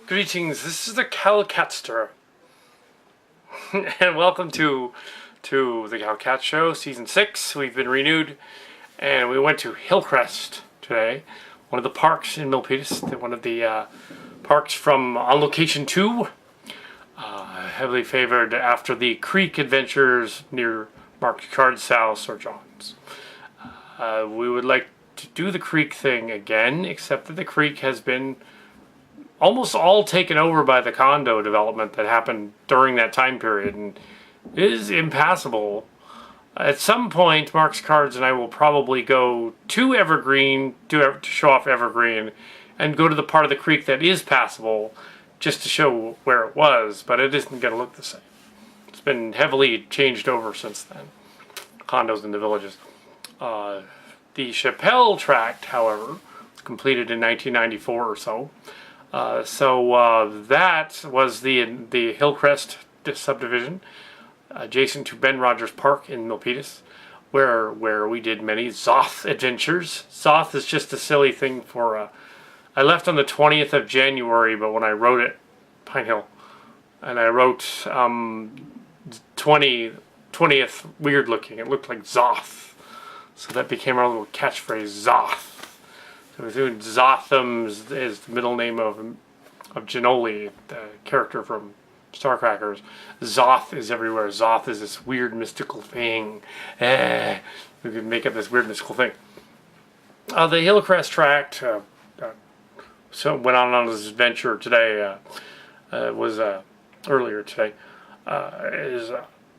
Greetings, this is the Kal Katster, and welcome to the Kal Kat Show, Season 6. We've been renewed, and we went to Hillcrest today, one of the parks in Milpitas, one of the parks from On Location 2, heavily favored after the Creek adventures near Mark Card's house or John's. We would like to do the Creek thing again, except that the Creek has been almost all taken over by the condo development that happened during that time period and is impassable. At some point, Mark's Cards and I will probably go to Evergreen to show off Evergreen and go to the part of the creek that is passable just to show where it was, but it isn't going to look the same. It's been heavily changed over since then. Condos in the villages. The Chappelle tract, however, completed in 1994 or so. That was the Hillcrest subdivision, adjacent to Ben Rogers Park in Milpitas, where we did many Zoth adventures. Zoth is just a silly thing for. I left on the 20th of January, but when I wrote it, Pine Hill, and I wrote 20th weird looking. It looked like Zoth, so that became our little catchphrase, Zoth. Zotham is the middle name of Janoli, the character from Starcrackers. Zoth is everywhere. Zoth is this weird mystical thing. We could make up this weird mystical thing. The Hillcrest tract so went on this adventure today. Was earlier today.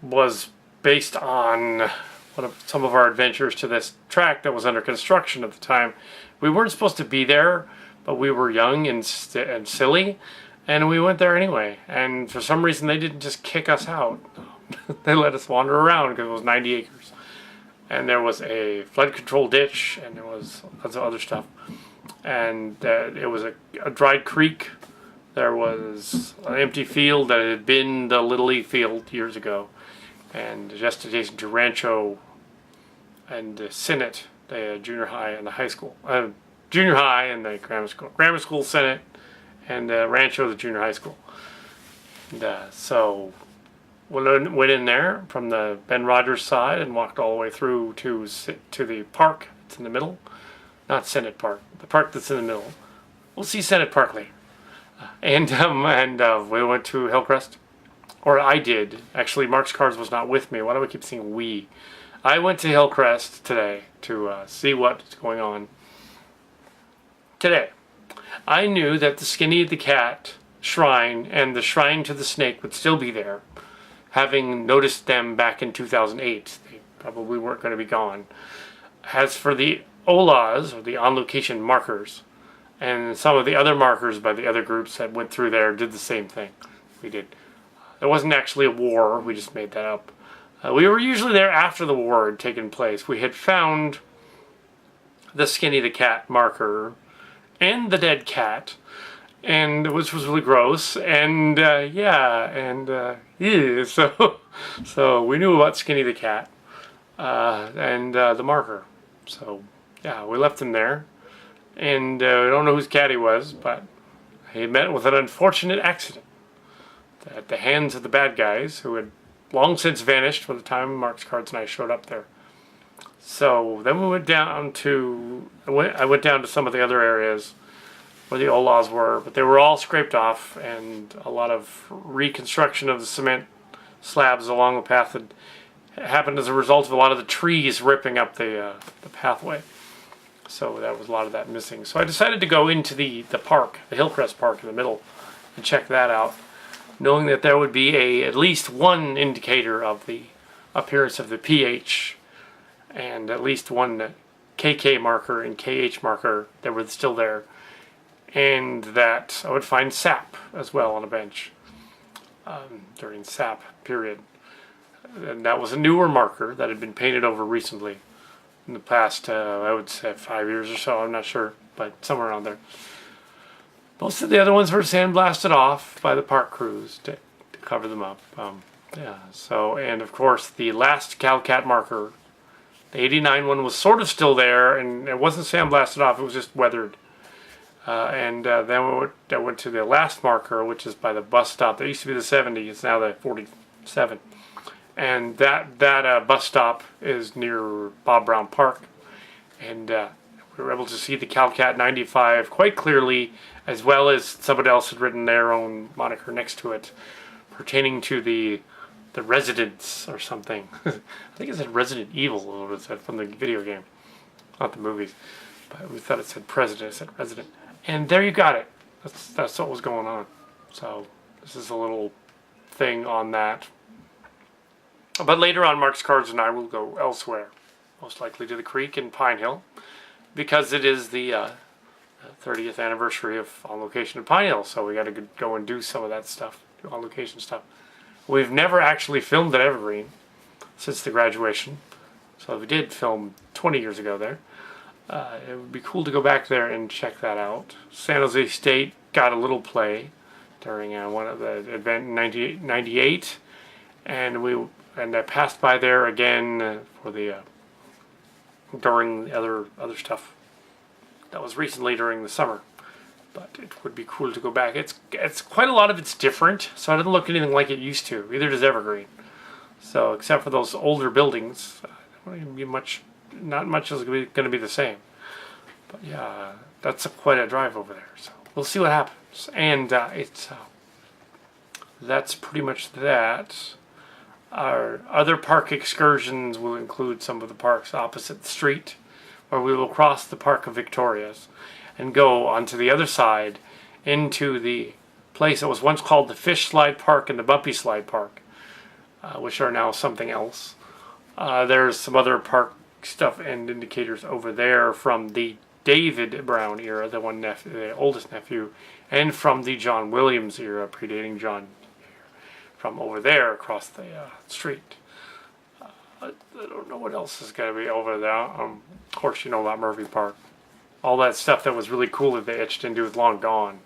Was based on some of our adventures to this tract that was under construction at the time. We weren't supposed to be there, but we were young and silly, and we went there anyway. And for some reason, they didn't just kick us out. They let us wander around because it was 90 acres. And there was a flood control ditch, and there was lots of other stuff. And it was a dried creek. There was an empty field that had been the Little League field years ago. And just adjacent to Rancho and Senate, the junior high and the high school. Junior high and the grammar school. Grammar school, Senate, and Rancho, the junior high school. And, so we went in there from the Ben Rogers side and walked all the way through to the park that's in the middle. Not Senate Park, the park that's in the middle. We'll see Senate Park later. And we went to Hillcrest. Or I did. Actually, Mark's Cards was not with me. Why do I keep saying we? I went to Hillcrest today to see what's going on. Today, I knew that the Skinny the Cat shrine and the shrine to the snake would still be there, having noticed them back in 2008. They probably weren't going to be gone. As for the OLAs, or the on-location markers, and some of the other markers by the other groups that went through there did the same thing. We did. There wasn't actually a war. We just made that up. We were usually there after the war had taken place. We had found the Skinny the Cat marker and the dead cat, and which was really gross. And so we knew about Skinny the Cat and the marker. So yeah, we left him there, and we don't know whose cat he was, but he met with an unfortunate accident at the hands of the bad guys who had long since vanished by the time Mark's Cards and I showed up there. So then we went down to, I went down to some of the other areas where the Olas were, but they were all scraped off, and a lot of reconstruction of the cement slabs along the path had happened as a result of a lot of the trees ripping up the pathway. So that was a lot of that missing. So I decided to go into the park, the Hillcrest Park in the middle, and check that out, knowing that there would be at least one indicator of the appearance of the pH and at least one KK marker and KH marker that were still there, and that I would find sap as well on a bench during sap period. And that was a newer marker that had been painted over recently in the past, I would say 5 years or so, I'm not sure, but somewhere around there. Most of the other ones were sandblasted off by the park crews to cover them up. So, and of course, the last Kal Kat marker, the 89 one, was sort of still there, and it wasn't sandblasted off, it was just weathered. Then I went to the last marker, which is by the bus stop. There used to be the 70, it's now the 47. And that bus stop is near Bob Brown Park. And we were able to see the Kal Kat 95 quite clearly, as well as somebody else had written their own moniker next to it, pertaining to the residents or something. I think it said Resident Evil, what it said from the video game, not the movies. But we thought it said president, it said resident. And there you got it. That's what was going on. So this is a little thing on that. But later on, Mark's Cards and I will go elsewhere, most likely to the Creek in Pine Hill, because it is the 30th anniversary of On Location in Pine Hill. So we got to go and do some of that stuff, do on location stuff. We've never actually filmed at Evergreen since the graduation. So we did film 20 years ago there. It would be cool to go back there and check that out. San Jose State got a little play during one of the event in 98, and I passed by there again for the during the other stuff that was recently during the summer. But it would be cool to go back. It's quite a lot of it's different, so it doesn't look anything like it used to. Either does Evergreen. So except for those older buildings, not much is going to be the same. But yeah, that's quite a drive over there. So we'll see what happens. And that's pretty much that. Our other park excursions will include some of the parks opposite the street, where we will cross the Park of Victorias and go onto the other side into the place that was once called the Fish Slide Park and the Bumpy Slide Park, which are now something else. There's some other park stuff and indicators over there from the David Brown era, the oldest nephew, and from the John Williams era, predating John, from over there across the street. I don't know what else is going to be over there. Of course, you know about Murphy Park. All that stuff that was really cool that they etched into is long gone.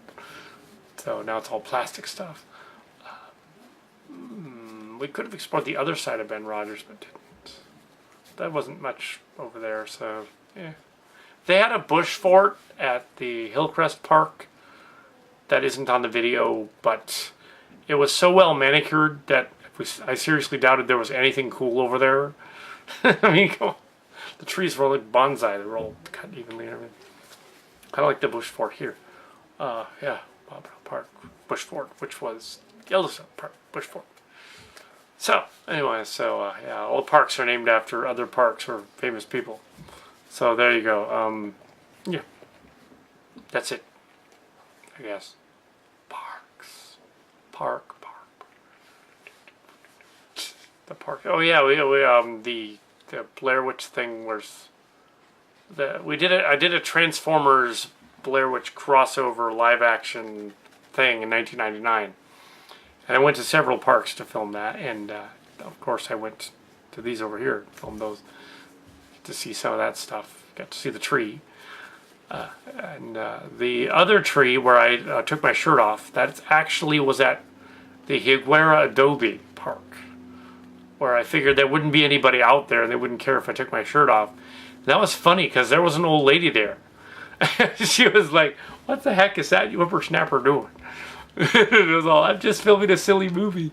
So now it's all plastic stuff. We could have explored the other side of Ben Rogers, but didn't. That wasn't much over there, so yeah. They had a bush fort at the Hillcrest Park that isn't on the video, but it was so well manicured that I seriously doubted there was anything cool over there. I mean, the trees were like bonsai. They were all cut evenly and everything. Kind of like the bush fort here. Yeah, Bob Brown Park, bush fort, which was Yellowstone Park, bush fort. So, anyway, yeah, all the parks are named after other parks or famous people. So, there you go. Yeah. That's it, I guess. Parks. Park. The park. Oh, yeah, the Blair Witch thing was... I did a Transformers Blair Witch crossover live-action thing in 1999. And I went to several parks to film that, and of course I went to these over here and filmed those to see some of that stuff. Got to see the tree. And the other tree where I took my shirt off, that actually was at the Higuera Adobe Park, where I figured there wouldn't be anybody out there and they wouldn't care if I took my shirt off. And that was funny because there was an old lady there. She was like, "What the heck is that whippersnapper doing?" It was all, "I'm just filming a silly movie."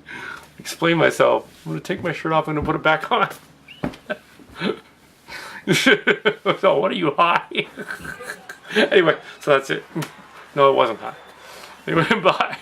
Explain myself. I'm going to take my shirt off and I'm going to put it back on. So, what are you, high? Anyway, so that's it. No, it wasn't high. Anyway, bye.